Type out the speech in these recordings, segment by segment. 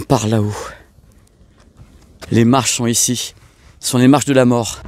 part là-haut. Les marches sont ici. Ce sont les marches de la mort.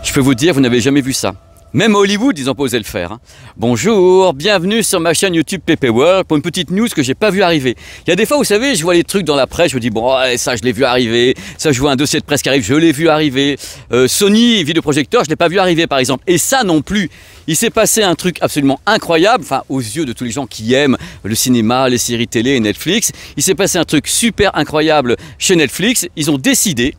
Je peux vous dire, vous n'avez jamais vu ça. Même à Hollywood, ils n'ont pas osé le faire. Hein. Bonjour, bienvenue sur ma chaîne YouTube PP World pour une petite news que j'ai pas vu arriver. Il y a des fois, vous savez, je vois les trucs dans la presse, je me dis, bon, ça je l'ai vu arriver, ça je vois un dossier de presse qui arrive, je l'ai vu arriver. Sony, vidéoprojecteur, je l'ai pas vu arriver par exemple. Et ça non plus. Il s'est passé un truc absolument incroyable, enfin aux yeux de tous les gens qui aiment le cinéma, les séries télé et Netflix. Il s'est passé un truc super incroyable chez Netflix. Ils ont décidé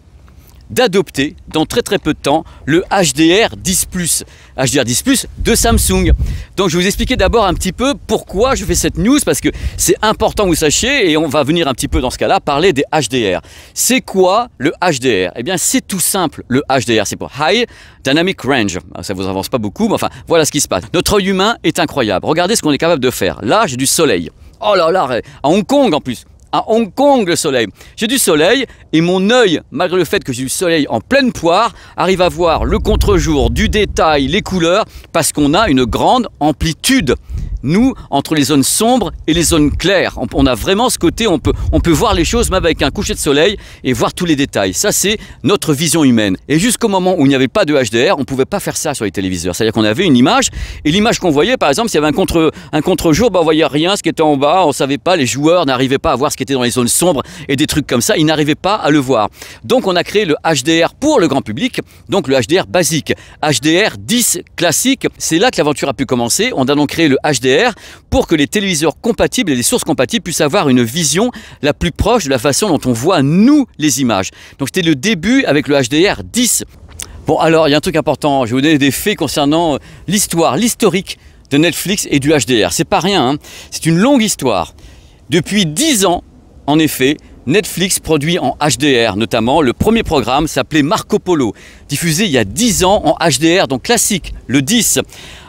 d'adopter dans très peu de temps le HDR10+. HDR10+ de Samsung. Donc je vais vous expliquer d'abord un petit peu pourquoi je fais cette news, parce que c'est important que vous sachiez, et on va venir un petit peu dans ce cas-là parler des HDR. C'est quoi le HDR? Eh bien c'est tout simple, le HDR, c'est pour High Dynamic Range. Ça vous avance pas beaucoup, mais enfin voilà ce qui se passe. Notre œil humain est incroyable. Regardez ce qu'on est capable de faire. Là j'ai du soleil. Oh là là, à Hong Kong en plus. À Hong Kong, le soleil. J'ai du soleil et mon œil, malgré le fait que j'ai du soleil en pleine poire, arrive à voir le contre-jour, du détail, les couleurs, parce qu'on a une grande amplitude. Nous, entre les zones sombres et les zones claires, on a vraiment ce côté, on peut voir les choses même avec un coucher de soleil et voir tous les détails. Ça, c'est notre vision humaine. Et jusqu'au moment où il n'y avait pas de HDR, on ne pouvait pas faire ça sur les téléviseurs. C'est-à-dire qu'on avait une image, et l'image qu'on voyait, par exemple, s'il y avait un contre-jour, on ne voyait rien, ce qui était en bas, on ne savait pas, les joueurs n'arrivaient pas à voir ce qui était dans les zones sombres et des trucs comme ça, ils n'arrivaient pas à le voir. Donc on a créé le HDR pour le grand public, donc le HDR basique. HDR 10 classique, c'est là que l'aventure a pu commencer. On a donc créé le HDR pour que les téléviseurs compatibles et les sources compatibles puissent avoir une vision la plus proche de la façon dont on voit nous les images. Donc c'était le début avec le HDR 10. Bon alors il y a un truc important, je vais vous donner des faits concernant l'historique de Netflix et du HDR. C'est pas rien, hein. C'est une longue histoire. Depuis 10 ans, en effet, Netflix produit en HDR, notamment le premier programme s'appelait Marco Polo, diffusé il y a 10 ans en HDR, donc classique, le 10.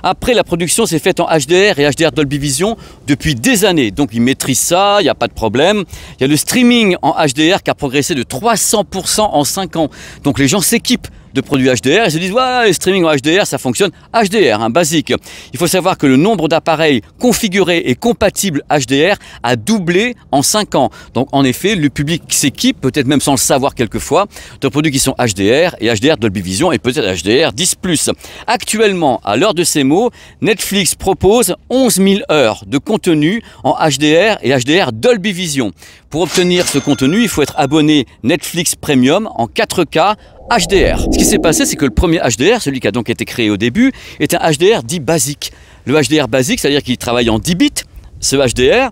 Après, la production s'est faite en HDR et HDR Dolby Vision depuis des années, donc ils maîtrisent ça, il n'y a pas de problème. Il y a le streaming en HDR qui a progressé de 300% en 5 ans, donc les gens s'équipent de produits HDR et se disent ouais, le streaming en HDR ça fonctionne. HDR, basique. Il faut savoir que le nombre d'appareils configurés et compatibles HDR a doublé en 5 ans. Donc en effet, le public s'équipe, peut-être même sans le savoir quelquefois, de produits qui sont HDR et HDR Dolby Vision et peut-être HDR 10+. Actuellement, à l'heure de ces mots, Netflix propose 11 000 heures de contenu en HDR et HDR Dolby Vision. Pour obtenir ce contenu, il faut être abonné Netflix Premium en 4K HDR. Ce qui s'est passé, c'est que le premier HDR, celui qui a donc été créé au début, est un HDR dit basique. Le HDR basique, c'est-à-dire qu'il travaille en 10 bits. Ce HDR,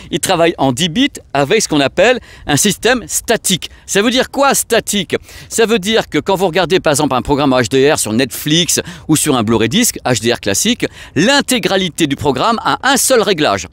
il travaille en 10 bits avec ce qu'on appelle un système statique. Ça veut dire quoi statique? Ça veut dire que quand vous regardez par exemple un programme en HDR sur Netflix ou sur un Blu-ray disc, HDR classique, l'intégralité du programme a un seul réglage.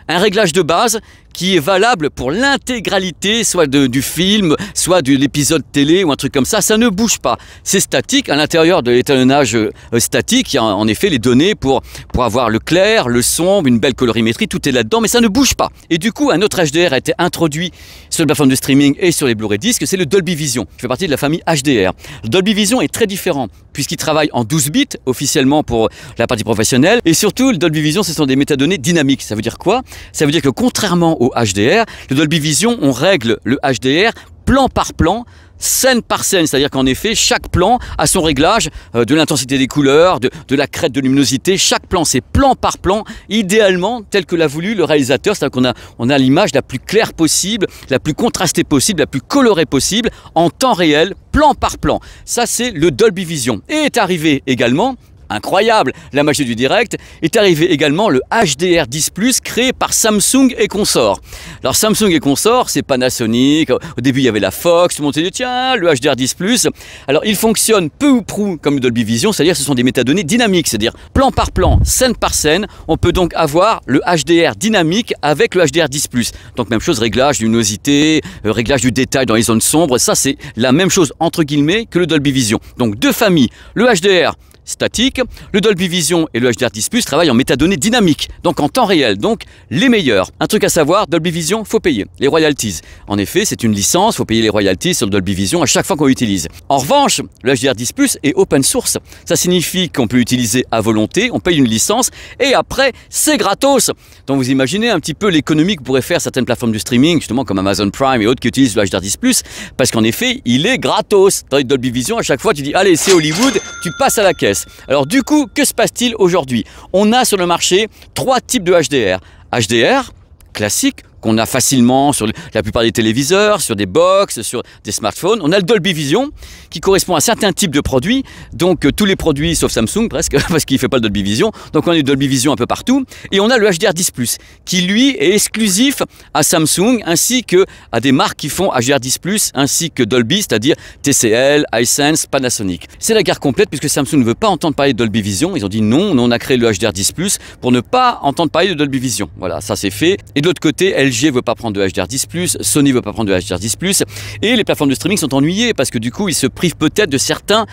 Un réglage de base qui est valable pour l'intégralité, soit du film, soit de l'épisode télé ou un truc comme ça. Ça ne bouge pas. C'est statique. À l'intérieur de l'étalonnage statique, il y a en effet les données pour avoir le clair, le sombre, une belle colorimétrie, tout est là-dedans, mais ça ne bouge pas. Et du coup, un autre HDR a été introduit sur les plateformes de streaming et sur les Blu-ray disques, c'est le Dolby Vision, qui fait partie de la famille HDR. Le Dolby Vision est très différent, puisqu'il travaille en 12 bits, officiellement pour la partie professionnelle, et surtout, le Dolby Vision, ce sont des métadonnées dynamiques. Ça veut dire quoi? Ça veut dire que contrairement au HDR, le Dolby Vision, on règle le HDR plan par plan, scène par scène, c'est-à-dire qu'en effet, chaque plan a son réglage de l'intensité des couleurs, de la crête de luminosité. Chaque plan, c'est plan par plan, idéalement tel que l'a voulu le réalisateur, c'est-à-dire qu'on a l'image la plus claire possible, la plus contrastée possible, la plus colorée possible, en temps réel, plan par plan. Ça, c'est le Dolby Vision. Et est arrivé également, incroyable, la magie du direct, est arrivé également le HDR10+, créé par Samsung et consorts. Alors Samsung et consorts, c'est Panasonic, au début il y avait la Fox, tout le monde s'est dit tiens, le HDR10+. Alors il fonctionne peu ou prou comme le Dolby Vision, c'est-à-dire ce sont des métadonnées dynamiques, c'est-à-dire plan par plan, scène par scène, on peut donc avoir le HDR dynamique avec le HDR10+. Donc même chose, réglage de luminosité, réglage du détail dans les zones sombres, ça c'est la même chose entre guillemets que le Dolby Vision. Donc deux familles, le HDR statique, le Dolby Vision et le HDR10+ travaillent en métadonnées dynamiques, donc en temps réel, donc les meilleurs. Un truc à savoir, Dolby Vision, faut payer les royalties. En effet, c'est une licence, faut payer les royalties sur le Dolby Vision à chaque fois qu'on l'utilise. En revanche, le HDR10+ est open source. Ça signifie qu'on peut l'utiliser à volonté, on paye une licence et après, c'est gratos. Donc vous imaginez un petit peu l'économie que pourraient faire certaines plateformes de streaming, justement comme Amazon Prime et autres qui utilisent le HDR10+, parce qu'en effet, il est gratos. Dans le Dolby Vision, à chaque fois, tu dis, allez, c'est Hollywood, tu passes à la caisse. Alors du coup, que se passe-t-il aujourd'hui? On a sur le marché 3 types de HDR. HDR classique, qu'on a facilement sur la plupart des téléviseurs, sur des box, sur des smartphones. On a le Dolby Vision qui correspond à certains types de produits, donc tous les produits sauf Samsung presque, parce qu'il ne fait pas le Dolby Vision. Donc on a le Dolby Vision un peu partout. Et on a le HDR10+, qui lui est exclusif à Samsung, ainsi que à des marques qui font HDR10+, ainsi que Dolby, c'est-à-dire TCL, Hisense, Panasonic. C'est la guerre complète puisque Samsung ne veut pas entendre parler de Dolby Vision. Ils ont dit non, on a créé le HDR10+, pour ne pas entendre parler de Dolby Vision. Voilà, ça c'est fait. Et de l'autre côté, LG veut pas prendre de HDR10+, Sony veut pas prendre de HDR10+, et les plateformes de streaming sont ennuyées parce que du coup ils se privent peut-être de certains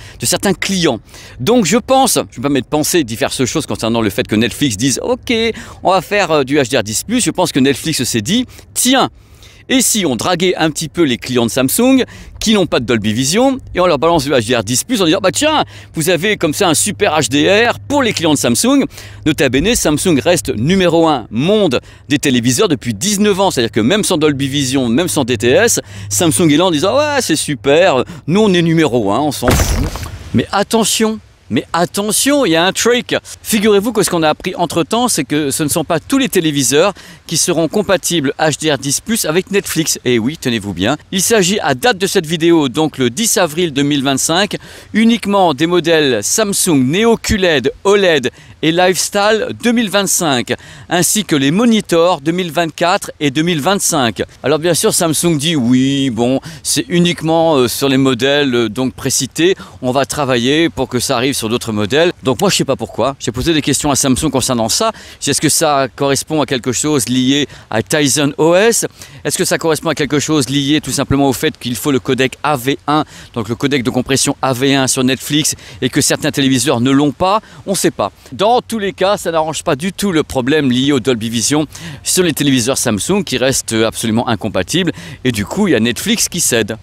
clients. Donc je pense, je ne vais pas mettre penser diverses choses concernant le fait que Netflix dise ok, on va faire du HDR10+, je pense que Netflix s'est dit tiens, et si on draguait un petit peu les clients de Samsung qui n'ont pas de Dolby Vision et on leur balance le HDR10+, en disant bah tiens, vous avez comme ça un super HDR pour les clients de Samsung. Nota bene, Samsung reste numéro 1 monde des téléviseurs depuis 19 ans, c'est-à-dire que même sans Dolby Vision, même sans DTS, Samsung est là en disant ouais c'est super, nous on est numéro 1, on s'en fout. Mais attention, il y a un trick. Figurez-vous que ce qu'on a appris entre-temps, c'est que ce ne sont pas tous les téléviseurs qui seront compatibles HDR10+ avec Netflix. Et oui, tenez-vous bien. Il s'agit à date de cette vidéo, donc le 10 avril 2025, uniquement des modèles Samsung Neo QLED, OLED et Lifestyle 2025, ainsi que les monitors 2024 et 2025. Alors bien sûr, Samsung dit oui, bon, c'est uniquement sur les modèles donc précités, on va travailler pour que ça arrive sur d'autres modèles. Donc moi je sais pas pourquoi, j'ai posé des questions à Samsung concernant ça. Est-ce que ça correspond à quelque chose lié à Tizen OS? Est-ce que ça correspond à quelque chose lié tout simplement au fait qu'il faut le codec AV1, donc le codec de compression AV1 sur Netflix, et que certains téléviseurs ne l'ont pas? On ne sait pas. Dans tous les cas, ça n'arrange pas du tout le problème lié au Dolby Vision sur les téléviseurs Samsung qui restent absolument incompatibles, et du coup il y a Netflix qui cède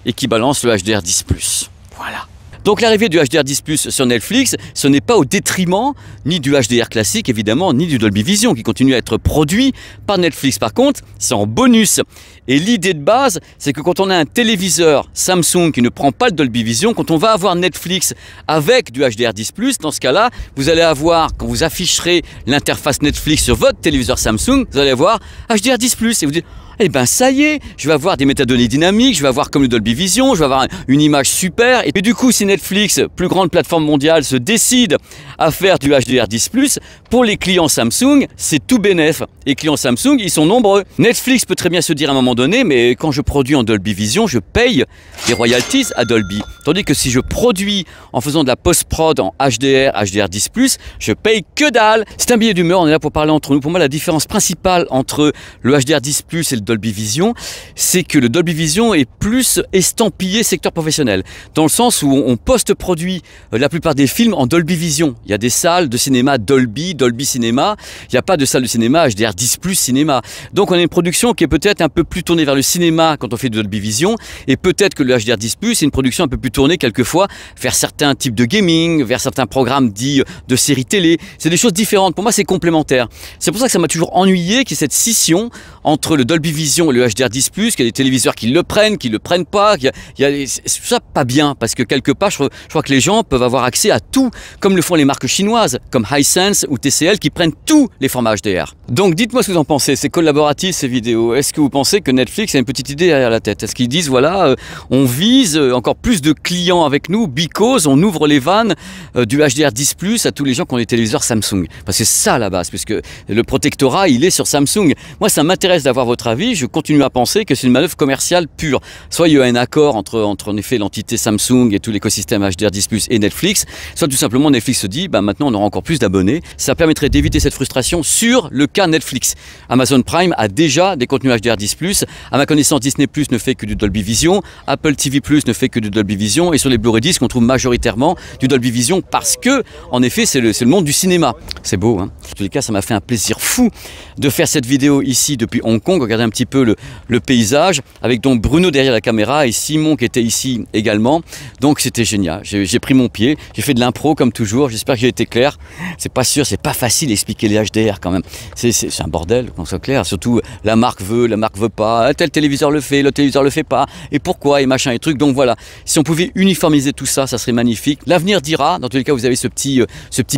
et qui balance le HDR10+. Voilà. Donc l'arrivée du HDR10+ sur Netflix, ce n'est pas au détriment ni du HDR classique évidemment, ni du Dolby Vision qui continue à être produit par Netflix. Par contre, c'est en bonus. Et l'idée de base, c'est que quand on a un téléviseur Samsung qui ne prend pas le Dolby Vision, quand on va avoir Netflix avec du HDR10+, dans ce cas-là, vous allez avoir, quand vous afficherez l'interface Netflix sur votre téléviseur Samsung, vous allez avoir HDR10+, et vous dites eh ben ça y est, je vais avoir des métadonnées dynamiques, je vais avoir comme le Dolby Vision, je vais avoir une image super. Et du coup, si Netflix Netflix, plus grande plateforme mondiale, se décide à faire du HDR10+, pour les clients Samsung, c'est tout bénef. Et clients Samsung, ils sont nombreux. Netflix peut très bien se dire à un moment donné, mais quand je produis en Dolby Vision, je paye des royalties à Dolby. Tandis que si je produis en faisant de la post-prod en HDR, HDR10+, je paye que dalle. C'est un billet d'humeur, on est là pour parler entre nous. Pour moi, la différence principale entre le HDR10+ et le Dolby Vision, c'est que le Dolby Vision est plus estampillé secteur professionnel. Dans le sens où on post-produit la plupart des films en Dolby Vision. Il y a des salles de cinéma Dolby, Dolby Cinéma. Il n'y a pas de salle de cinéma HDR10+ cinéma. Donc on a une production qui est peut-être un peu plus tournée vers le cinéma quand on fait de Dolby Vision. Et peut-être que le HDR10+, c'est une production un peu plus tournée quelquefois vers certains types de gaming, vers certains programmes dits de séries télé. C'est des choses différentes. Pour moi, c'est complémentaire. C'est pour ça que ça m'a toujours ennuyé qu'il y ait cette scission entre le Dolby Vision et le HDR10+, qu'il y a des téléviseurs qui le prennent pas. C'est ça pas bien, parce que quelque part, je crois que les gens peuvent avoir accès à tout, comme le font les marques chinoises, comme Hisense ou TCL, qui prennent tous les formats HDR. Donc dites-moi ce que vous en pensez, c'est collaboratif ces vidéos. Est-ce que vous pensez que Netflix a une petite idée derrière la tête? Est-ce qu'ils disent, voilà, on vise encore plus de clients avec nous, because on ouvre les vannes du HDR10+ à tous les gens qui ont des téléviseurs Samsung? Parce que c'est ça la base, puisque le protectorat, il est sur Samsung. Moi, ça m'intéresse d'avoir votre avis. Je continue à penser que c'est une manœuvre commerciale pure. Soit il y a un accord entre en effet l'entité Samsung et tout l'écosystème HDR10+ et Netflix, soit tout simplement Netflix se dit, bah, maintenant on aura encore plus d'abonnés. Ça permettrait d'éviter cette frustration sur le cas Netflix. Amazon Prime a déjà des contenus HDR10+. À ma connaissance, Disney+ ne fait que du Dolby Vision. Apple TV+ ne fait que du Dolby Vision. Et sur les Blu-ray discs, on trouve majoritairement du Dolby Vision parce que, en effet, c'est le monde du cinéma. C'est beau, hein. En tous les cas, ça m'a fait un plaisir fou de faire cette vidéo ici depuis Hong Kong. Regardez un petit peu le paysage avec donc Bruno derrière la caméra et Simon qui était ici également. Donc c'était génial. J'ai pris mon pied, j'ai fait de l'impro comme toujours. J'espère que j'ai été clair. C'est pas sûr, c'est pas facile d'expliquer les HDR quand même. C'est un bordel, qu'on soit clair. Surtout la marque veut pas. Tel téléviseur le fait, le téléviseur le fait pas. Et pourquoi et machin et trucs. Donc voilà. Si on pouvait uniformiser tout ça, ça serait magnifique. L'avenir dira. Dans tous les cas, vous avez ce petit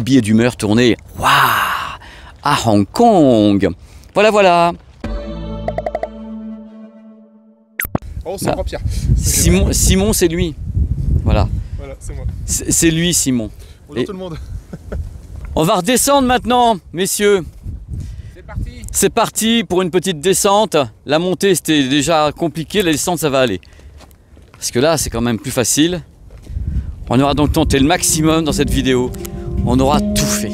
billet d'humeur tourné. Waouh, à Hong Kong. Voilà. Oh, c'est moi, Pierre. Simon, c'est lui. Voilà. Voilà, c'est moi. C'est lui, Simon. Bonjour tout le monde. On va redescendre maintenant, messieurs. C'est parti. C'est parti pour une petite descente. La montée, c'était déjà compliqué. La descente, ça va aller. Parce que là, c'est quand même plus facile. On aura donc tenté le maximum dans cette vidéo. On aura tout fait.